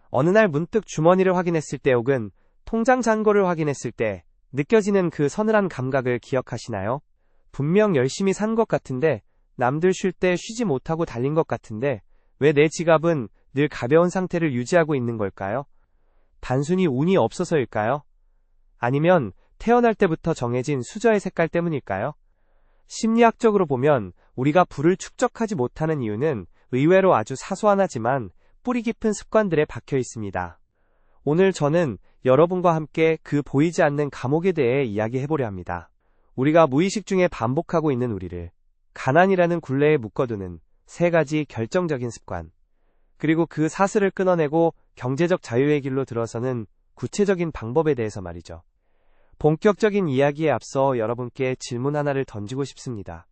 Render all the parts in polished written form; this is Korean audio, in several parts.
어느 날 문득 주머니를 확인했을 때 혹은 통장 잔고를 확인했을 때 느껴지는 그 서늘한 감각을 기억하시나요? 분명 열심히 산 것 같은데, 남들 쉴 때 쉬지 못하고 달린 것 같은데 왜 내 지갑은 늘 가벼운 상태를 유지하고 있는 걸까요? 단순히 운이 없어서일까요? 아니면 태어날 때부터 정해진 수저의 색깔 때문일까요? 심리학적으로 보면 우리가 부를 축적하지 못하는 이유는 의외로 아주 사소한 하지만 뿌리 깊은 습관들에 박혀 있습니다. 오늘 저는 여러분과 함께 그 보이지 않는 감옥에 대해 이야기해보려 합니다. 우리가 무의식 중에 반복하고 있는 우리를 가난이라는 굴레에 묶어두는 3가지 결정적인 습관, 그리고 그 사슬을 끊어내고 경제적 자유의 길로 들어서는 구체적인 방법에 대해서 말이죠. 본격적인 이야기에 앞서 여러분께 질문 하나를 던지고 싶습니다.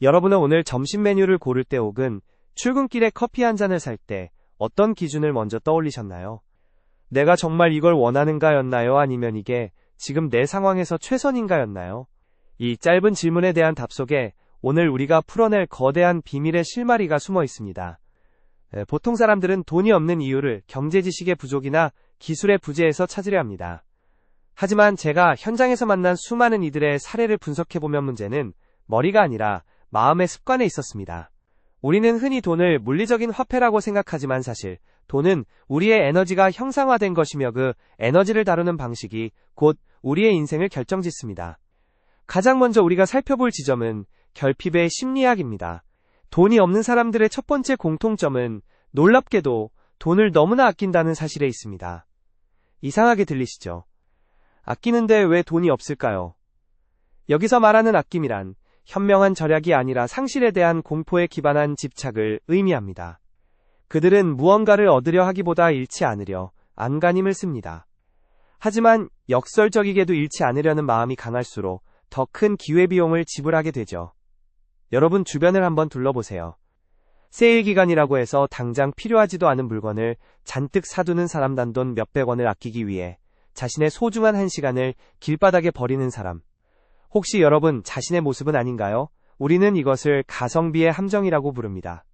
여러분은 오늘 점심 메뉴를 고를 때 혹은 출근길에 커피 한 잔을 살 때 어떤 기준을 먼저 떠올리셨나요? 내가 정말 이걸 원하는가였나요? 아니면 이게 지금 내 상황에서 최선인가였나요? 이 짧은 질문에 대한 답 속에 오늘 우리가 풀어낼 거대한 비밀의 실마리가 숨어 있습니다. 보통 사람들은 돈이 없는 이유를 경제 지식의 부족이나 기술의 부재에서 찾으려 합니다. 하지만 제가 현장에서 만난 수많은 이들의 사례를 분석해보면 문제는 머리가 아니라 마음의 습관에 있었습니다. 우리는 흔히 돈을 물리적인 화폐라고 생각하지만 사실 돈은 우리의 에너지가 형상화된 것이며 그 에너지를 다루는 방식이 곧 우리의 인생을 결정짓습니다. 가장 먼저 우리가 살펴볼 지점은 결핍의 심리학입니다. 돈이 없는 사람들의 첫 번째 공통점은 놀랍게도 돈을 너무나 아낀다는 사실에 있습니다. 이상하게 들리시죠? 아끼는데 왜 돈이 없을까요? 여기서 말하는 아낌이란 현명한 절약이 아니라 상실에 대한 공포에 기반한 집착을 의미합니다. 그들은 무언가를 얻으려 하기보다 잃지 않으려 안간힘을 씁니다. 하지만 역설적이게도 잃지 않으려는 마음이 강할수록 더 큰 기회비용을 지불하게 되죠. 여러분 주변을 한번 둘러보세요. 세일 기간이라고 해서 당장 필요하지도 않은 물건을 잔뜩 사두는 사람, 단돈 몇백 원을 아끼기 위해 자신의 소중한 1시간을 길바닥에 버리는 사람. 혹시 여러분 자신의 모습은 아닌가요? 우리는 이것을 가성비의 함정이라고 부릅니다.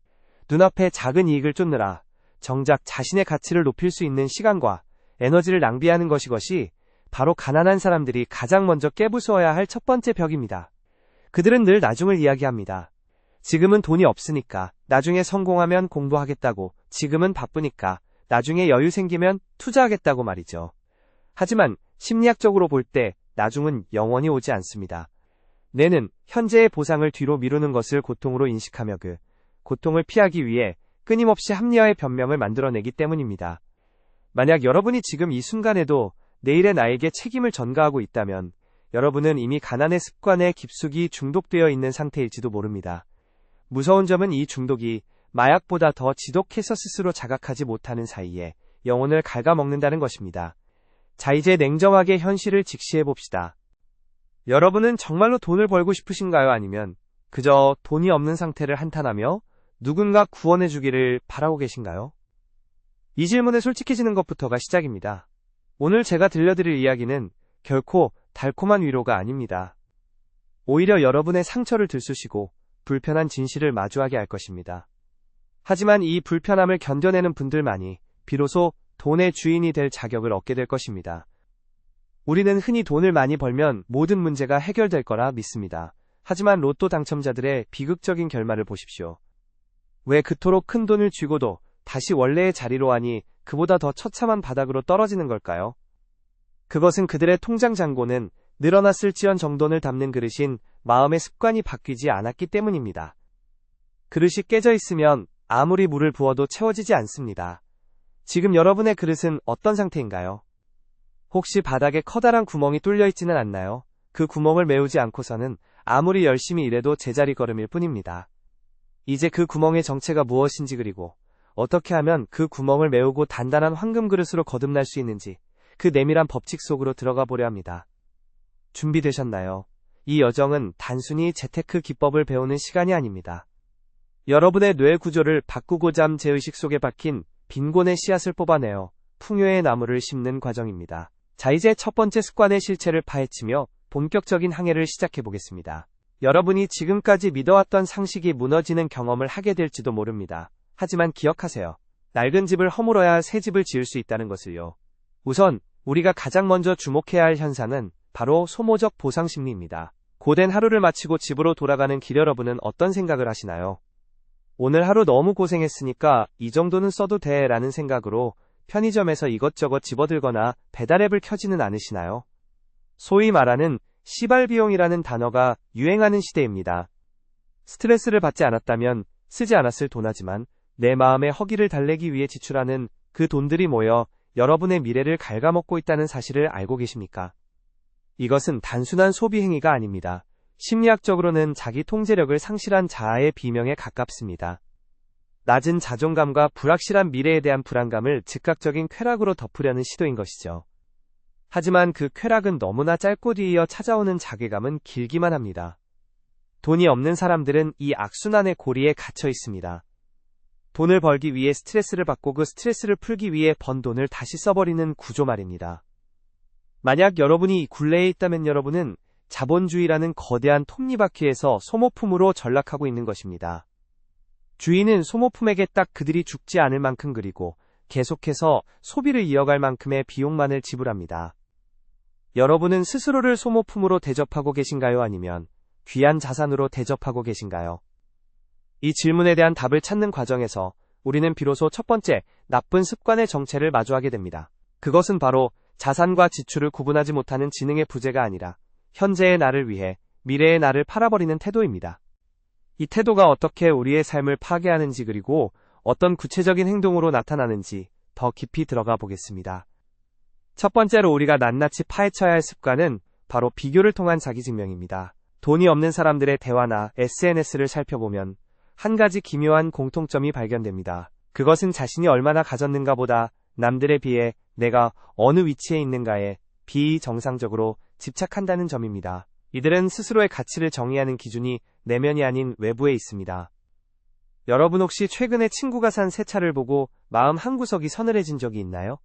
눈앞에 작은 이익을 쫓느라 정작 자신의 가치를 높일 수 있는 시간과 에너지를 낭비하는 것이 바로 가난한 사람들이 가장 먼저 깨부숴야 할 첫 번째 벽입니다. 그들은 늘 나중을 이야기합니다. 지금은 돈이 없으니까, 나중에 성공하면 공부하겠다고, 지금은 바쁘니까, 나중에 여유 생기면 투자하겠다고 말이죠. 하지만 심리학적으로 볼 때 나중은 영원히 오지 않습니다. 뇌는 현재의 보상을 뒤로 미루는 것을 고통으로 인식하며 그 고통을 피하기 위해 끊임없이 합리화의 변명을 만들어내기 때문입니다. 만약 여러분이 지금 이 순간에도 내일의 나에게 책임을 전가하고 있다면 여러분은 이미 가난의 습관에 깊숙이 중독되어 있는 상태일지도 모릅니다. 무서운 점은 이 중독이 마약보다 더 지독해서 스스로 자각하지 못하는 사이에 영혼을 갉아먹는다는 것입니다. 자, 이제 냉정하게 현실을 직시해봅시다. 여러분은 정말로 돈을 벌고 싶으신가요? 아니면 그저 돈이 없는 상태를 한탄하며 누군가 구원해주기를 바라고 계신가요? 이 질문에 솔직해지는 것부터가 시작입니다. 오늘 제가 들려드릴 이야기는 결코 달콤한 위로가 아닙니다. 오히려 여러분의 상처를 들쑤시고 불편한 진실을 마주하게 할 것입니다. 하지만 이 불편함을 견뎌내는 분들만이 비로소 돈의 주인이 될 자격을 얻게 될 것입니다. 우리는 흔히 돈을 많이 벌면 모든 문제가 해결될 거라 믿습니다. 하지만 로또 당첨자들의 비극적인 결말을 보십시오. 왜 그토록 큰 돈을 쥐고도 다시 원래의 자리로 하니 그보다 더 처참한 바닥으로 떨어지는 걸까요? 그것은 그들의 통장 잔고는 늘어났을지언 정돈을 담는 그릇인 마음의 습관이 바뀌지 않았기 때문입니다. 그릇이 깨져 있으면 아무리 물을 부어도 채워지지 않습니다. 지금 여러분의 그릇은 어떤 상태인가요? 혹시 바닥에 커다란 구멍이 뚫려 있지는 않나요? 그 구멍을 메우지 않고서는 아무리 열심히 일해도 제자리 걸음일 뿐입니다. 이제 그 구멍의 정체가 무엇인지, 그리고 어떻게 하면 그 구멍을 메우고 단단한 황금 그릇으로 거듭날 수 있는지, 그 내밀한 법칙 속으로 들어가 보려 합니다. 준비되셨나요? 이 여정은 단순히 재테크 기법을 배우는 시간이 아닙니다. 여러분의 뇌 구조를 바꾸고자 제의식 속에 박힌 빈곤의 씨앗을 뽑아내어 풍요의 나무를 심는 과정입니다. 자, 이제 첫 번째 습관의 실체를 파헤치며 본격적인 항해를 시작해 보겠습니다. 여러분이 지금까지 믿어왔던 상식이 무너지는 경험을 하게 될지도 모릅니다. 하지만 기억하세요. 낡은 집을 허물어야 새 집을 지을 수 있다는 것을요. 우선 우리가 가장 먼저 주목해야 할 현상은 바로 소모적 보상 심리입니다. 고된 하루를 마치고 집으로 돌아가는 길 여러분은 어떤 생각을 하시나요? 오늘 하루 너무 고생했으니까 이 정도는 써도 돼 라는 생각으로 편의점에서 이것저것 집어들거나 배달앱을 켜지는 않으시나요? 소위 말하는 시발비용이라는 단어가 유행하는 시대입니다. 스트레스를 받지 않았다면 쓰지 않았을 돈하지만 내 마음의 허기를 달래기 위해 지출하는 그 돈들이 모여 여러분의 미래를 갉아먹고 있다는 사실을 알고 계십니까? 이것은 단순한 소비 행위가 아닙니다. 심리학적으로는 자기 통제력을 상실한 자아의 비명에 가깝습니다. 낮은 자존감과 불확실한 미래에 대한 불안감을 즉각적인 쾌락으로 덮으려는 시도인 것이죠. 하지만 그 쾌락은 너무나 짧고 뒤이어 찾아오는 자괴감은 길기만 합니다. 돈이 없는 사람들은 이 악순환의 고리에 갇혀 있습니다. 돈을 벌기 위해 스트레스를 받고 그 스트레스를 풀기 위해 번 돈을 다시 써버리는 구조 말입니다. 만약 여러분이 이 굴레에 있다면 여러분은 자본주의라는 거대한 톱니바퀴에서 소모품으로 전락하고 있는 것입니다. 주인은 소모품에게 딱 그들이 죽지 않을 만큼 그리고 계속해서 소비를 이어갈 만큼의 비용만을 지불합니다. 여러분은 스스로를 소모품으로 대접하고 계신가요? 아니면 귀한 자산으로 대접하고 계신가요? 이 질문에 대한 답을 찾는 과정에서 우리는 비로소 첫 번째 나쁜 습관의 정체를 마주하게 됩니다. 그것은 바로 자산과 지출을 구분하지 못하는 지능의 부재가 아니라 현재의 나를 위해 미래의 나를 팔아버리는 태도입니다. 이 태도가 어떻게 우리의 삶을 파괴하는지 그리고 어떤 구체적인 행동으로 나타나는지 더 깊이 들어가 보겠습니다. 첫 번째로 우리가 낱낱이 파헤쳐야 할 습관은 바로 비교를 통한 자기증명입니다. 돈이 없는 사람들의 대화나 SNS를 살펴보면 한 가지 기묘한 공통점이 발견됩니다. 그것은 자신이 얼마나 가졌는가 보다 남들에 비해 내가 어느 위치에 있는가에 비정상적으로 집착한다는 점입니다. 이들은 스스로의 가치를 정의하는 기준이 내면이 아닌 외부에 있습니다. 여러분 혹시 최근에 친구가 산 새 차를 보고 마음 한구석이 서늘해진 적이 있나요?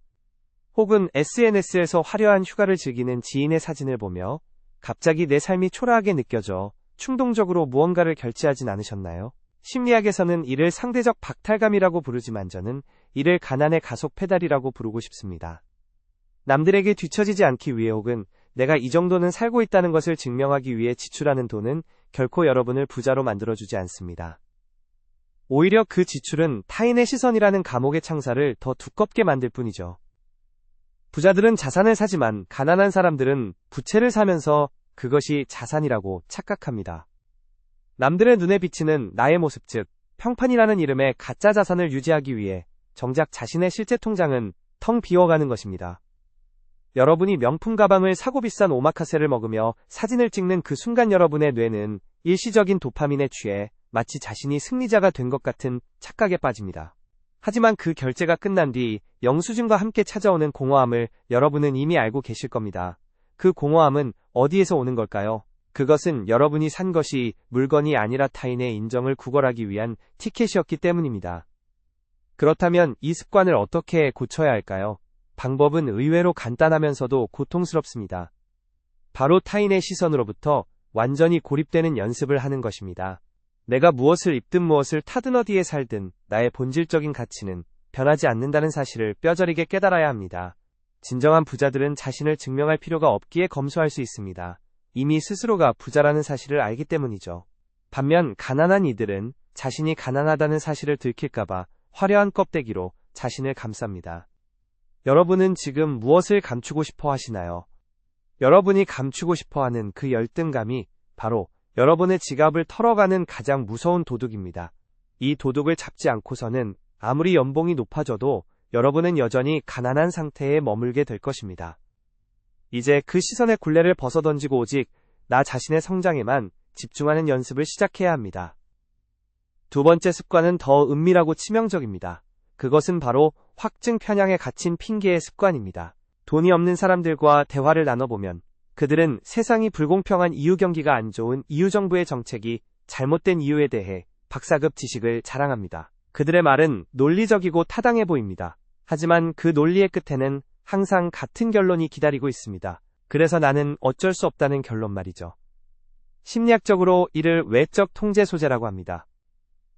혹은 SNS에서 화려한 휴가를 즐기는 지인의 사진을 보며 갑자기 내 삶이 초라하게 느껴져 충동적으로 무언가를 결제하진 않으셨나요? 심리학에서는 이를 상대적 박탈감이라고 부르지만 저는 이를 가난의 가속 페달이라고 부르고 싶습니다. 남들에게 뒤처지지 않기 위해 혹은 내가 이 정도는 살고 있다는 것을 증명하기 위해 지출하는 돈은 결코 여러분을 부자로 만들어주지 않습니다. 오히려 그 지출은 타인의 시선이라는 감옥의 창살을 더 두껍게 만들 뿐이죠. 부자들은 자산을 사지만 가난한 사람들은 부채를 사면서 그것이 자산이라고 착각합니다. 남들의 눈에 비치는 나의 모습 즉 평판이라는 이름의 가짜 자산을 유지하기 위해 정작 자신의 실제 통장은 텅 비어가는 것입니다. 여러분이 명품 가방을 사고 비싼 오마카세를 먹으며 사진을 찍는 그 순간 여러분의 뇌는 일시적인 도파민에 취해 마치 자신이 승리자가 된 것 같은 착각에 빠집니다. 하지만 그 결제가 끝난 뒤 영수증과 함께 찾아오는 공허함을 여러분은 이미 알고 계실 겁니다. 그 공허함은 어디에서 오는 걸까요? 그것은 여러분이 산 것이 물건이 아니라 타인의 인정을 구걸하기 위한 티켓이었기 때문입니다. 그렇다면 이 습관을 어떻게 고쳐야 할까요? 방법은 의외로 간단하면서도 고통스럽습니다. 바로 타인의 시선으로부터 완전히 고립되는 연습을 하는 것입니다. 내가 무엇을 입든 무엇을 타든 어디에 살든 나의 본질적인 가치는 변하지 않는다는 사실을 뼈저리게 깨달아야 합니다. 진정한 부자들은 자신을 증명할 필요가 없기에 검소할 수 있습니다. 이미 스스로가 부자라는 사실을 알기 때문이죠. 반면 가난한 이들은 자신이 가난하다는 사실을 들킬까봐 화려한 껍데기로 자신을 감쌉니다. 여러분은 지금 무엇을 감추고 싶어 하시나요? 여러분이 감추고 싶어 하는 그 열등감이 바로 여러분의 지갑을 털어가는 가장 무서운 도둑입니다. 이 도둑을 잡지 않고서는 아무리 연봉이 높아져도 여러분은 여전히 가난한 상태에 머물게 될 것입니다. 이제 그 시선의 굴레를 벗어던지고 오직 나 자신의 성장에만 집중하는 연습을 시작해야 합니다. 두 번째 습관은 더 은밀하고 치명적입니다. 그것은 바로 확증 편향에 갇힌 핑계의 습관입니다. 돈이 없는 사람들과 대화를 나눠보면 그들은 세상이 불공평한 이유 경기가 안 좋은 이유 정부의 정책이 잘못된 이유에 대해 박사급 지식을 자랑합니다. 그들의 말은 논리적이고 타당해 보입니다. 하지만 그 논리의 끝에는 항상 같은 결론이 기다리고 있습니다. 그래서 나는 어쩔 수 없다는 결론 말이죠. 심리학적으로 이를 외적 통제 소재라고 합니다.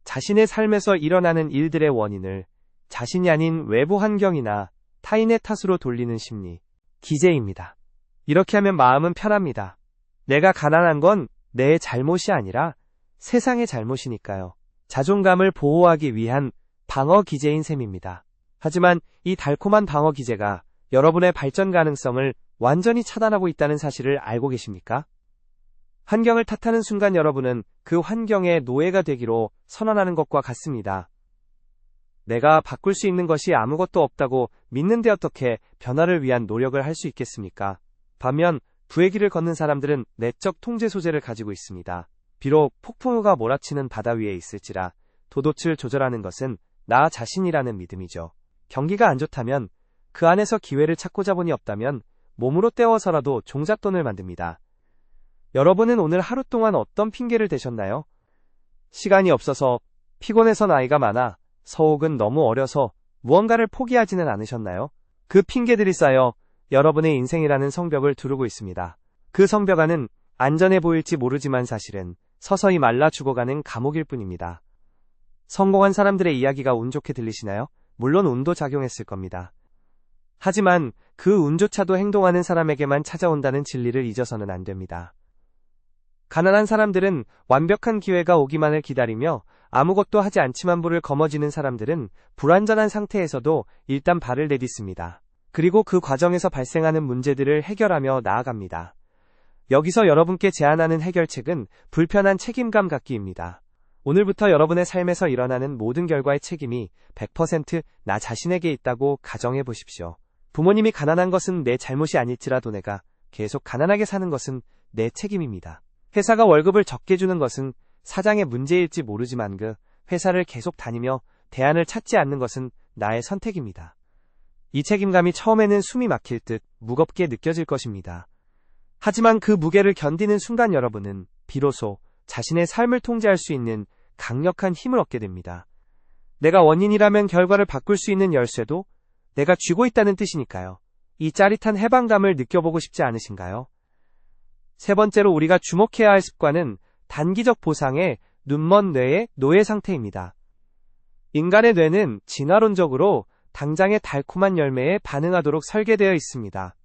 자신의 삶에서 일어나는 일들의 원인을 자신이 아닌 외부 환경이나 타인의 탓으로 돌리는 심리, 기재입니다. 이렇게 하면 마음은 편합니다. 내가 가난한 건 내 잘못이 아니라 세상의 잘못이니까요. 자존감을 보호하기 위한 방어 기제인 셈입니다. 하지만 이 달콤한 방어 기제가 여러분의 발전 가능성을 완전히 차단하고 있다는 사실을 알고 계십니까? 환경을 탓하는 순간 여러분은 그 환경의 노예가 되기로 선언하는 것과 같습니다. 내가 바꿀 수 있는 것이 아무것도 없다고 믿는데 어떻게 변화를 위한 노력을 할 수 있겠습니까? 반면 부의 길을 걷는 사람들은 내적 통제 소재를 가지고 있습니다. 비록 폭풍우가 몰아치는 바다 위에 있을지라 도도치를 조절하는 것은 나 자신이라는 믿음이죠. 경기가 안 좋다면 그 안에서 기회를 찾고자 보니 없다면 몸으로 때워서라도 종잣돈을 만듭니다. 여러분은 오늘 하루 동안 어떤 핑계를 대셨나요? 시간이 없어서, 피곤해서 나이가 많아, 혹은 너무 어려서 무언가를 포기하지는 않으셨나요? 그 핑계들이 쌓여 여러분의 인생이라는 성벽을 두르고 있습니다. 그 성벽 안은 안전해 보일지 모르지만 사실은 서서히 말라 죽어가는 감옥일 뿐입니다. 성공한 사람들의 이야기가 운 좋게 들리시나요? 물론 운도 작용했을 겁니다. 하지만 그 운조차도 행동하는 사람에게만 찾아온다는 진리를 잊어서는 안 됩니다. 가난한 사람들은 완벽한 기회가 오기만을 기다리며 아무것도 하지 않지만 불을 거머쥐는 사람들은 불완전한 상태에서도 일단 발을 내딛습니다. 그리고 그 과정에서 발생하는 문제들을 해결하며 나아갑니다. 여기서 여러분께 제안하는 해결책은 불편한 책임감 갖기입니다. 오늘부터 여러분의 삶에서 일어나는 모든 결과의 책임이 100% 나 자신에게 있다고 가정해 보십시오. 부모님이 가난한 것은 내 잘못이 아닐지라도 내가 계속 가난하게 사는 것은 내 책임입니다. 회사가 월급을 적게 주는 것은 사장의 문제일지 모르지만 그 회사를 계속 다니며 대안을 찾지 않는 것은 나의 선택입니다. 이 책임감이 처음에는 숨이 막힐 듯 무겁게 느껴질 것입니다. 하지만 그 무게를 견디는 순간 여러분은 비로소 자신의 삶을 통제할 수 있는 강력한 힘을 얻게 됩니다. 내가 원인이라면 결과를 바꿀 수 있는 열쇠도 내가 쥐고 있다는 뜻이니까요. 이 짜릿한 해방감을 느껴보고 싶지 않으신가요? 세 번째로 우리가 주목해야 할 습관은 단기적 보상의 눈먼 뇌의 노예 상태입니다. 인간의 뇌는 진화론적으로 당장의 달콤한 열매에 반응하도록 설계되어 있습니다.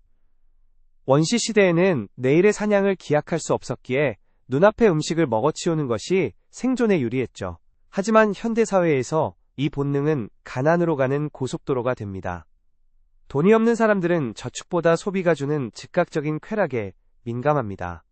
원시 시대에는 내일의 사냥을 기약할 수 없었기에 눈앞의 음식을 먹어치우는 것이 생존에 유리했죠. 하지만 현대사회에서 이 본능은 가난으로 가는 고속도로가 됩니다. 돈이 없는 사람들은 저축보다 소비가 주는 즉각적인 쾌락에 민감합니다.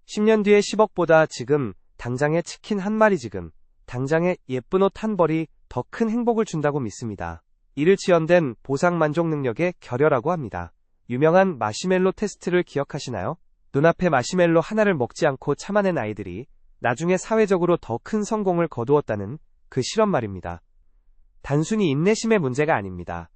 10년 뒤에 10억보다 지금, 당장의 치킨 한 마리 지금, 당장의 예쁜 옷 한 벌이 더 큰 행복을 준다고 믿습니다. 이를 지연된 보상 만족 능력의 결여라고 합니다. 유명한 마시멜로 테스트를 기억하시나요? 눈앞에 마시멜로 하나를 먹지 않고 참아낸 아이들이 나중에 사회적으로 더 큰 성공을 거두었다는 그 실험 말입니다. 단순히 인내심의 문제가 아닙니다.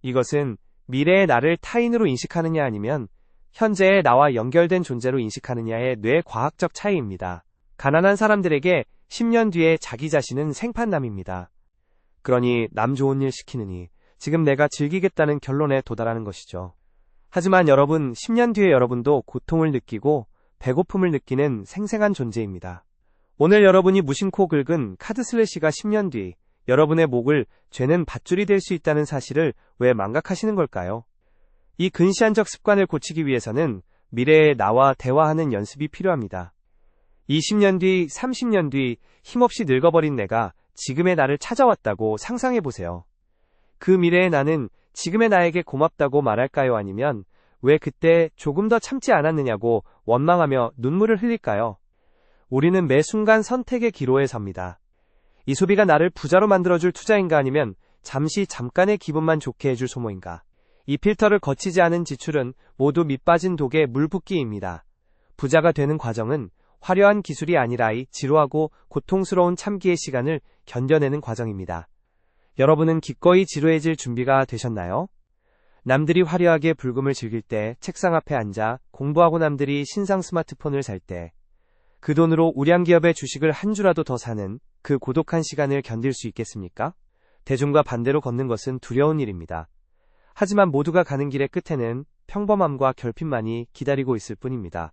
이것은 미래의 나를 타인으로 인식하느냐 아니면 현재의 나와 연결된 존재로 인식하느냐의 뇌과학적 차이입니다. 가난한 사람들에게 10년 뒤에 자기 자신은 생판남입니다. 그러니 남 좋은 일 시키느니 지금 내가 즐기겠다는 결론에 도달하는 것이죠. 하지만 여러분, 10년 뒤에 여러분도 고통을 느끼고 배고픔을 느끼는 생생한 존재입니다. 오늘 여러분이 무심코 긁은 카드 슬래시가 10년 뒤 여러분의 목을 죄는 밧줄이 될 수 있다는 사실을 왜 망각하시는 걸까요? 이 근시안적 습관을 고치기 위해서는 미래의 나와 대화하는 연습이 필요합니다. 20년 뒤, 30년 뒤 힘없이 늙어버린 내가 지금의 나를 찾아왔다고 상상해보세요. 그 미래의 나는 지금의 나에게 고맙다고 말할까요? 아니면 왜 그때 조금 더 참지 않았느냐고 원망하며 눈물을 흘릴까요? 우리는 매 순간 선택의 기로에 섭니다. 이 소비가 나를 부자로 만들어줄 투자인가 아니면 잠깐의 기분만 좋게 해줄 소모인가? 이 필터를 거치지 않은 지출은 모두 밑빠진 독에 물 붓기입니다. 부자가 되는 과정은 화려한 기술이 아니라 이 지루하고 고통스러운 참기의 시간을 견뎌내는 과정입니다. 여러분은 기꺼이 지루해질 준비가 되셨나요? 남들이 화려하게 불금을 즐길 때 책상 앞에 앉아 공부하고 남들이 신상 스마트폰을 살 때 그 돈으로 우량기업의 주식을 한 주라도 더 사는 그 고독한 시간을 견딜 수 있겠습니까? 대중과 반대로 걷는 것은 두려운 일입니다. 하지만 모두가 가는 길의 끝에는 평범함과 결핍만이 기다리고 있을 뿐입니다.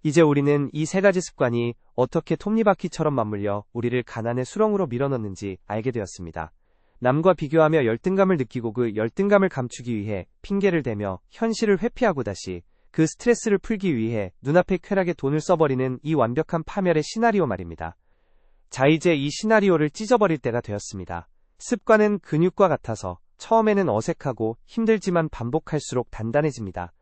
이제 우리는 이 세 가지 습관이 어떻게 톱니바퀴처럼 맞물려 우리를 가난의 수렁으로 밀어넣는지 알게 되었습니다. 남과 비교하며 열등감을 느끼고 그 열등감을 감추기 위해 핑계를 대며 현실을 회피하고 다시 그 스트레스를 풀기 위해 눈앞의 쾌락에 돈을 써버리는 이 완벽한 파멸의 시나리오 말입니다. 자, 이제 이 시나리오를 찢어버릴 때가 되었습니다. 습관은 근육과 같아서 처음에는 어색하고 힘들지만 반복할수록 단단해집니다.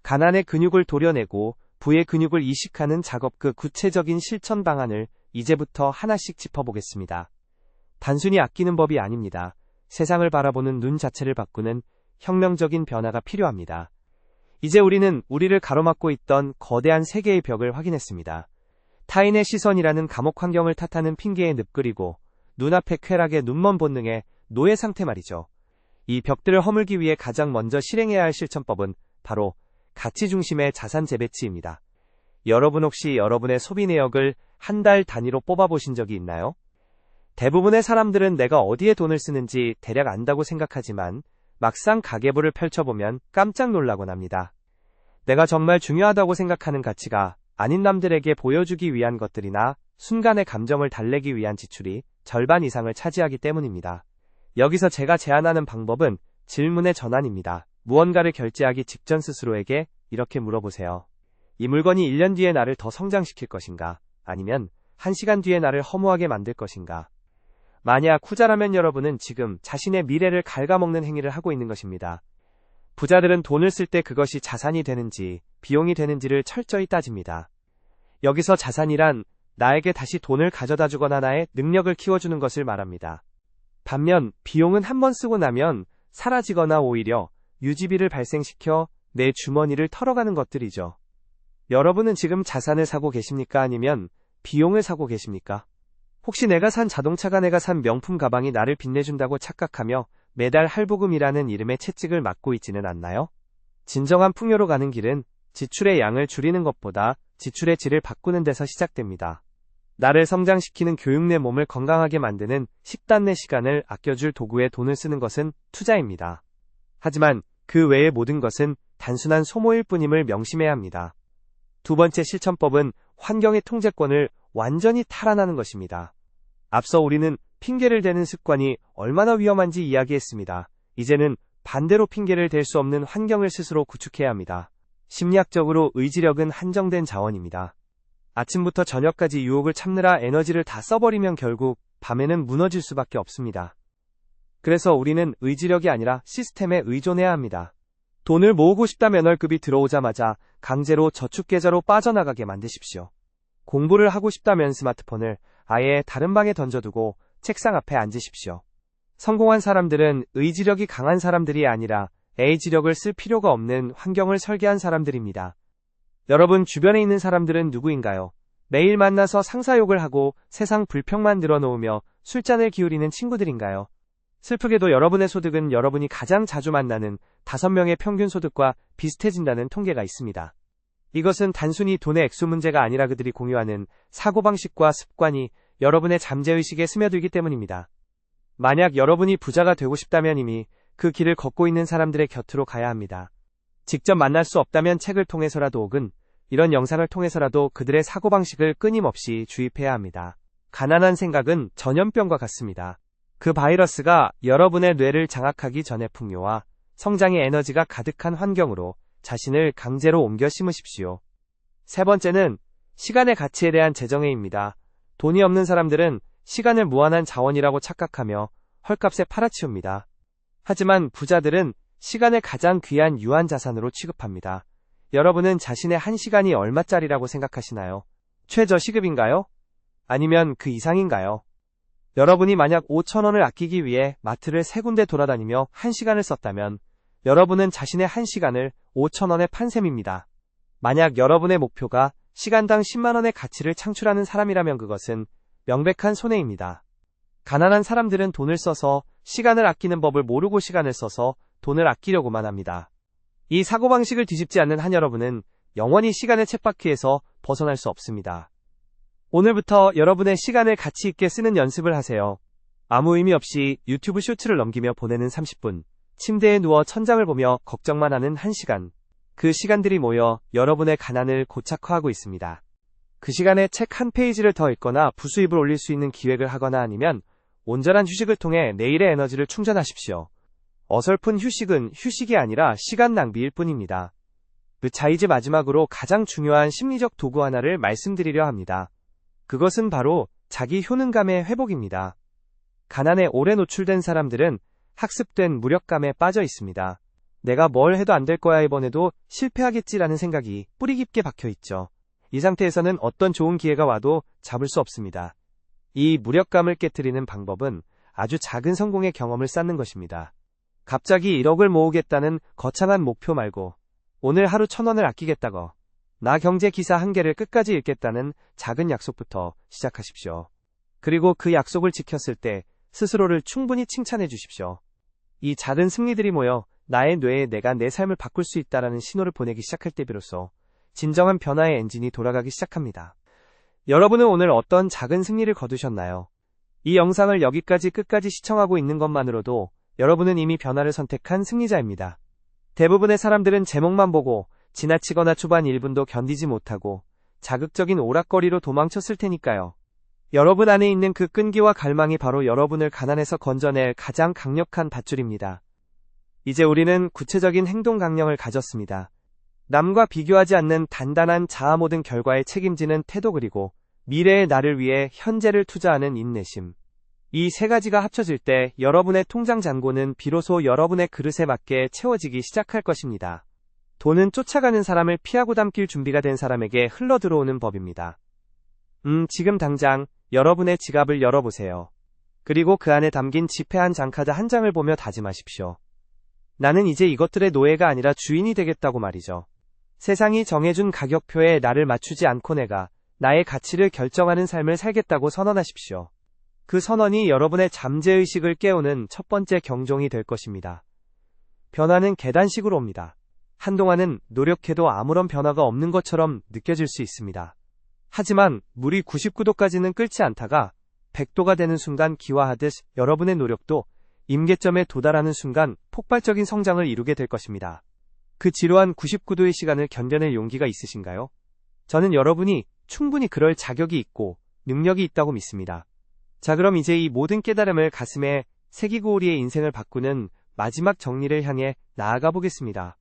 가난의 근육을 도려내고 부의 근육을 이식하는 작업, 그 구체적인 실천 방안을 이제부터 하나씩 짚어보겠습니다. 단순히 아끼는 법이 아닙니다. 세상을 바라보는 눈 자체를 바꾸는 혁명적인 변화가 필요합니다. 이제 우리는 우리를 가로막고 있던 거대한 세계의 벽을 확인했습니다. 타인의 시선이라는 감옥 환경을 탓하는 핑계에 늪그리고 눈앞의 쾌락에 눈먼 본능의 노예 상태 말이죠. 이 벽들을 허물기 위해 가장 먼저 실행해야 할 실천법은 바로 가치 중심의 자산 재배치입니다. 여러분 혹시 여러분의 소비 내역을 한 달 단위로 뽑아보신 적이 있나요? 대부분의 사람들은 내가 어디에 돈을 쓰는지 대략 안다고 생각하지만 막상 가계부를 펼쳐보면 깜짝 놀라곤 합니다. 내가 정말 중요하다고 생각하는 가치가 아닌 남들에게 보여주기 위한 것들이나 순간의 감정을 달래기 위한 지출이 절반 이상을 차지하기 때문입니다. 여기서 제가 제안하는 방법은 질문의 전환입니다. 무언가를 결제하기 직전 스스로에게 이렇게 물어보세요. 이 물건이 1년 뒤에 나를 더 성장시킬 것인가? 아니면 1시간 뒤에 나를 허무하게 만들 것인가? 만약 후자라면 여러분은 지금 자신의 미래를 갉아먹는 행위를 하고 있는 것입니다. 부자들은 돈을 쓸 때 그것이 자산이 되는지 비용이 되는지를 철저히 따집니다. 여기서 자산이란 나에게 다시 돈을 가져다 주거나 나의 능력을 키워주는 것을 말합니다. 반면 비용은 한번 쓰고 나면 사라지거나 오히려 유지비를 발생시켜 내 주머니를 털어가는 것들이죠. 여러분은 지금 자산을 사고 계십니까? 아니면 비용을 사고 계십니까? 혹시 내가 산 자동차가, 내가 산 명품 가방이 나를 빛내준다고 착각하며 매달 할부금이라는 이름의 채찍을 맞고 있지는 않나요? 진정한 풍요로 가는 길은 지출의 양을 줄이는 것보다 지출의 질을 바꾸는 데서 시작됩니다. 나를 성장시키는 교육, 내 몸을 건강하게 만드는 식단, 내 시간을 아껴줄 도구에 돈을 쓰는 것은 투자입니다. 하지만 그 외의 모든 것은 단순한 소모일 뿐임을 명심해야 합니다. 두 번째 실천법은 환경의 통제권을 완전히 탈환하는 것입니다. 앞서 우리는 핑계를 대는 습관이 얼마나 위험한지 이야기했습니다. 이제는 반대로 핑계를 댈 수 없는 환경을 스스로 구축해야 합니다. 심리학적으로 의지력은 한정된 자원입니다. 아침부터 저녁까지 유혹을 참느라 에너지를 다 써버리면 결국 밤에는 무너질 수밖에 없습니다. 그래서 우리는 의지력이 아니라 시스템에 의존해야 합니다. 돈을 모으고 싶다면 월급이 들어오자마자 강제로 저축계좌로 빠져나가게 만드십시오. 공부를 하고 싶다면 스마트폰을 아예 다른 방에 던져두고 책상 앞에 앉으십시오. 성공한 사람들은 의지력이 강한 사람들이 아니라 의지력을 쓸 필요가 없는 환경을 설계한 사람들입니다. 여러분 주변에 있는 사람들은 누구인가요? 매일 만나서 상사욕을 하고 세상 불평만 늘어놓으며 술잔을 기울이는 친구들인가요? 슬프게도 여러분의 소득은 여러분이 가장 자주 만나는 5명의 평균 소득과 비슷해진다는 통계가 있습니다. 이것은 단순히 돈의 액수 문제가 아니라 그들이 공유하는 사고방식과 습관이 여러분의 잠재의식에 스며들기 때문입니다. 만약 여러분이 부자가 되고 싶다면 이미 그 길을 걷고 있는 사람들의 곁으로 가야 합니다. 직접 만날 수 없다면 책을 통해서라도 혹은 이런 영상을 통해서라도 그들의 사고방식을 끊임없이 주입해야 합니다. 가난한 생각은 전염병과 같습니다. 그 바이러스가 여러분의 뇌를 장악하기 전에 풍요와 성장의 에너지가 가득한 환경으로 자신을 강제로 옮겨 심으십시오. 세 번째는 시간의 가치에 대한 재정의입니다. 돈이 없는 사람들은 시간을 무한한 자원이라고 착각하며 헐값에 팔아치웁니다. 하지만 부자들은 시간을 가장 귀한 유한자산으로 취급합니다. 여러분은 자신의 한 시간이 얼마짜리라고 생각하시나요? 최저시급인가요? 아니면 그 이상인가요? 여러분이 만약 5,000원을 아끼기 위해 마트를 3군데 돌아다니며 1시간을 썼다면 여러분은 자신의 1시간을 5,000원에 판 셈입니다. 만약 여러분의 목표가 시간당 10만원의 가치를 창출하는 사람이라면 그것은 명백한 손해입니다. 가난한 사람들은 돈을 써서 시간을 아끼는 법을 모르고 시간을 써서 돈을 아끼려고만 합니다. 이 사고방식을 뒤집지 않는 한 여러분은 영원히 시간의 쳇바퀴에서 벗어날 수 없습니다. 오늘부터 여러분의 시간을 가치 있게 쓰는 연습을 하세요. 아무 의미 없이 유튜브 쇼츠를 넘기며 보내는 30분, 침대에 누워 천장을 보며 걱정만 하는 1시간, 그 시간들이 모여 여러분의 가난을 고착화하고 있습니다. 그 시간에 책 한 페이지를 더 읽거나 부수입을 올릴 수 있는 기획을 하거나 아니면 온전한 휴식을 통해 내일의 에너지를 충전하십시오. 어설픈 휴식은 휴식이 아니라 시간 낭비일 뿐입니다. 자, 이제 마지막으로 가장 중요한 심리적 도구 하나를 말씀드리려 합니다. 그것은 바로 자기 효능감의 회복입니다. 가난에 오래 노출된 사람들은 학습된 무력감에 빠져 있습니다. 내가 뭘 해도 안 될 거야, 이번에도 실패하겠지라는 생각이 뿌리 깊게 박혀 있죠. 이 상태에서는 어떤 좋은 기회가 와도 잡을 수 없습니다. 이 무력감을 깨트리는 방법은 아주 작은 성공의 경험을 쌓는 것입니다. 갑자기 1억을 모으겠다는 거창한 목표 말고 오늘 하루 1,000원을 아끼겠다고, 나 경제 기사 1개를 끝까지 읽겠다는 작은 약속부터 시작하십시오. 그리고 그 약속을 지켰을 때 스스로를 충분히 칭찬해 주십시오. 이 작은 승리들이 모여 나의 뇌에 내가 내 삶을 바꿀 수 있다라는 신호를 보내기 시작할 때 비로소 진정한 변화의 엔진이 돌아가기 시작합니다. 여러분은 오늘 어떤 작은 승리를 거두셨나요? 이 영상을 여기까지 끝까지 시청하고 있는 것만으로도 여러분은 이미 변화를 선택한 승리자입니다. 대부분의 사람들은 제목만 보고 지나치거나 초반 1분도 견디지 못하고 자극적인 오락거리로 도망쳤을 테니까요. 여러분 안에 있는 그 끈기와 갈망이 바로 여러분을 가난에서 건져낼 가장 강력한 밧줄입니다. 이제 우리는 구체적인 행동 강령을 가졌습니다. 남과 비교하지 않는 단단한 자아, 모든 결과에 책임지는 태도, 그리고 미래의 나를 위해 현재를 투자하는 인내심. 이 세 가지가 합쳐질 때 여러분의 통장 잔고는 비로소 여러분의 그릇에 맞게 채워지기 시작할 것입니다. 돈은 쫓아가는 사람을 피하고 담길 준비가 된 사람에게 흘러 들어오는 법입니다. 지금 당장 여러분의 지갑을 열어보세요. 그리고 그 안에 담긴 지폐 한 장, 카드 한 장을 보며 다짐하십시오. 나는 이제 이것들의 노예가 아니라 주인이 되겠다고 말이죠. 세상이 정해준 가격표에 나를 맞추지 않고 내가 나의 가치를 결정하는 삶을 살겠다고 선언하십시오. 그 선언이 여러분의 잠재의식을 깨우는 첫 번째 경종이 될 것입니다. 변화는 계단식으로 옵니다. 한동안은 노력해도 아무런 변화가 없는 것처럼 느껴질 수 있습니다. 하지만 물이 99도까지는 끓지 않다가 100도가 되는 순간, 기화하듯 여러분의 노력도 임계점에 도달하는 순간 폭발적인 성장을 이루게 될 것입니다. 그 지루한 99도의 시간을 견뎌낼 용기가 있으신가요? 저는 여러분이 충분히 그럴 자격이 있고 능력이 있다고 믿습니다. 자, 그럼 이제 이 모든 깨달음을 가슴에 새기고 우리의 인생을 바꾸는 마지막 정리를 향해 나아가 보겠습니다.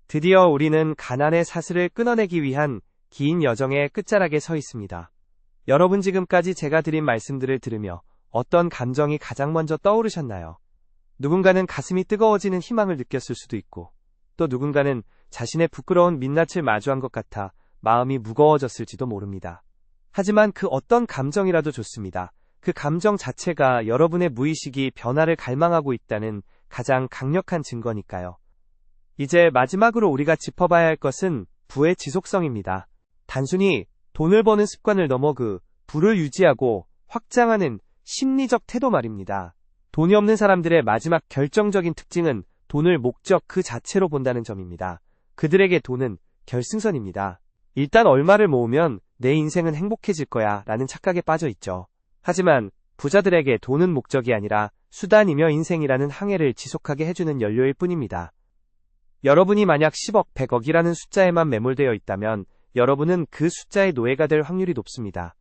드디어 우리는 가난의 사슬을 끊어내기 위한 긴 여정의 끝자락에 서 있습니다. 여러분, 지금까지 제가 드린 말씀들을 들으며 어떤 감정이 가장 먼저 떠오르셨나요? 누군가는 가슴이 뜨거워지는 희망을 느꼈을 수도 있고, 또 누군가는 자신의 부끄러운 민낯을 마주한 것 같아 마음이 무거워졌을지도 모릅니다. 하지만 그 어떤 감정이라도 좋습니다. 그 감정 자체가 여러분의 무의식이 변화를 갈망하고 있다는 가장 강력한 증거니까요. 이제 마지막으로 우리가 짚어봐야 할 것은 부의 지속성입니다. 단순히 돈을 버는 습관을 넘어 그 부를 유지하고 확장하는 심리적 태도 말입니다. 돈이 없는 사람들의 마지막 결정적인 특징은 돈을 목적 그 자체로 본다는 점입니다. 그들에게 돈은 결승선입니다. 일단 얼마를 모으면 내 인생은 행복해질 거야 라는 착각에 빠져 있죠. 하지만 부자들에게 돈은 목적이 아니라 수단이며 인생이라는 항해를 지속하게 해주는 연료일 뿐입니다. 여러분이 만약 10억, 100억이라는 숫자에만 매몰되어 있다면 여러분은 그 숫자의 노예가 될 확률이 높습니다.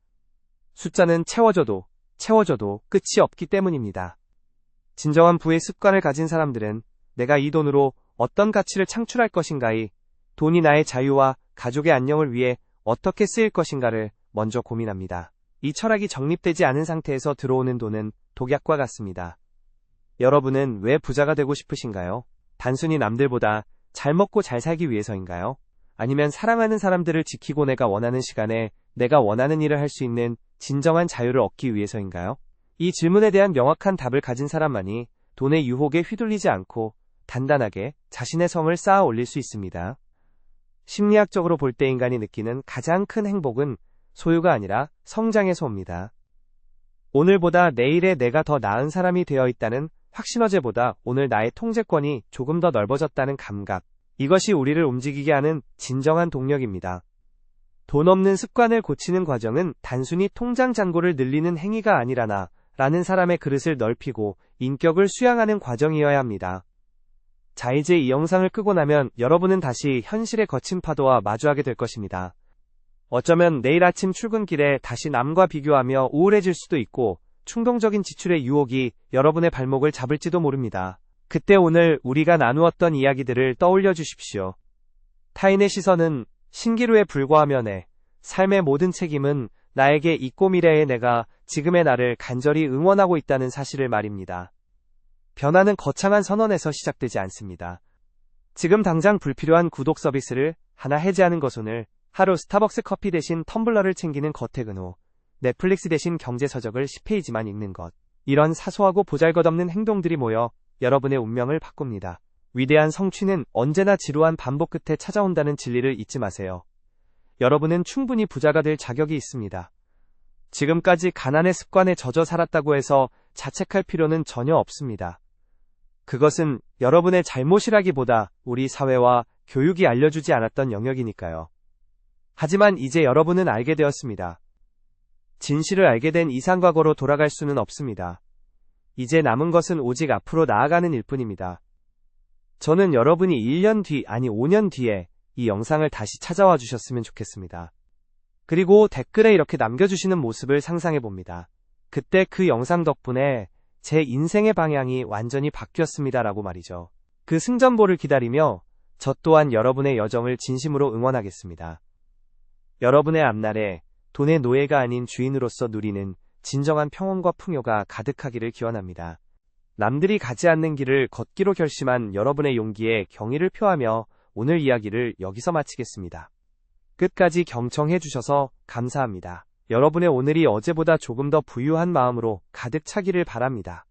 숫자는 채워져도 끝이 없기 때문입니다. 진정한 부의 습관을 가진 사람들은 내가 이 돈으로 어떤 가치를 창출할 것인가이, 돈이 나의 자유와 가족의 안녕을 위해 어떻게 쓰일 것인가를 먼저 고민합니다. 이 철학이 정립되지 않은 상태에서 들어오는 돈은 독약과 같습니다. 여러분은 왜 부자가 되고 싶으신가요? 단순히 남들보다 잘 먹고 잘 살기 위해서인가요? 아니면 사랑하는 사람들을 지키고 내가 원하는 시간에 내가 원하는 일을 할 수 있는 진정한 자유를 얻기 위해서인가요? 이 질문에 대한 명확한 답을 가진 사람만이 돈의 유혹에 휘둘리지 않고 단단하게 자신의 성을 쌓아 올릴 수 있습니다. 심리학적으로 볼 때 인간이 느끼는 가장 큰 행복은 소유가 아니라 성장에서 옵니다. 오늘보다 내일의 내가 더 나은 사람이 되어 있다는 확신, 어제보다 오늘 나의 통제권이 조금 더 넓어졌다는 감각, 이것이 우리를 움직이게 하는 진정한 동력입니다. 돈 없는 습관을 고치는 과정은 단순히 통장 잔고를 늘리는 행위가 아니라 나라는 사람의 그릇을 넓히고 인격을 수양하는 과정이어야 합니다. 자, 이제 이 영상을 끄고 나면 여러분은 다시 현실의 거친 파도와 마주하게 될 것입니다. 어쩌면 내일 아침 출근길에 다시 남과 비교하며 우울해질 수도 있고, 충동적인 지출의 유혹이 여러분의 발목을 잡을지도 모릅니다. 그때 오늘 우리가 나누었던 이야기들을 떠올려 주십시오. 타인의 시선은 신기루에 불과하며 내 삶의 모든 책임은 나에게 있고 미래의 내가 지금의 나를 간절히 응원하고 있다는 사실을 말입니다. 변화는 거창한 선언에서 시작되지 않습니다. 지금 당장 불필요한 구독 서비스를 하나 해지하는 것, 오늘 하루 스타벅스 커피 대신 텀블러를 챙기는 거퇴근 후 넷플릭스 대신 경제서적을 10페이지만 읽는 것. 이런 사소하고 보잘것없는 행동들이 모여 여러분의 운명을 바꿉니다. 위대한 성취는 언제나 지루한 반복 끝에 찾아온다는 진리를 잊지 마세요. 여러분은 충분히 부자가 될 자격이 있습니다. 지금까지 가난의 습관에 젖어 살았다고 해서 자책할 필요는 전혀 없습니다. 그것은 여러분의 잘못이라기보다 우리 사회와 교육이 알려주지 않았던 영역이니까요. 하지만 이제 여러분은 알게 되었습니다. 진실을 알게 된 이상 과거로 돌아갈 수는 없습니다. 이제 남은 것은 오직 앞으로 나아가는 일뿐입니다. 저는 여러분이 1년 뒤, 아니 5년 뒤에 이 영상을 다시 찾아와 주셨으면 좋겠습니다. 그리고 댓글에 이렇게 남겨주시는 모습을 상상해봅니다. 그때 그 영상 덕분에 제 인생의 방향이 완전히 바뀌었습니다 라고 말이죠. 그 승전보를 기다리며 저 또한 여러분의 여정을 진심으로 응원하겠습니다. 여러분의 앞날에 돈의 노예가 아닌 주인으로서 누리는 진정한 평온과 풍요가 가득하기를 기원합니다. 남들이 가지 않는 길을 걷기로 결심한 여러분의 용기에 경의를 표하며 오늘 이야기를 여기서 마치겠습니다. 끝까지 경청해 주셔서 감사합니다. 여러분의 오늘이 어제보다 조금 더 부유한 마음으로 가득 차기를 바랍니다.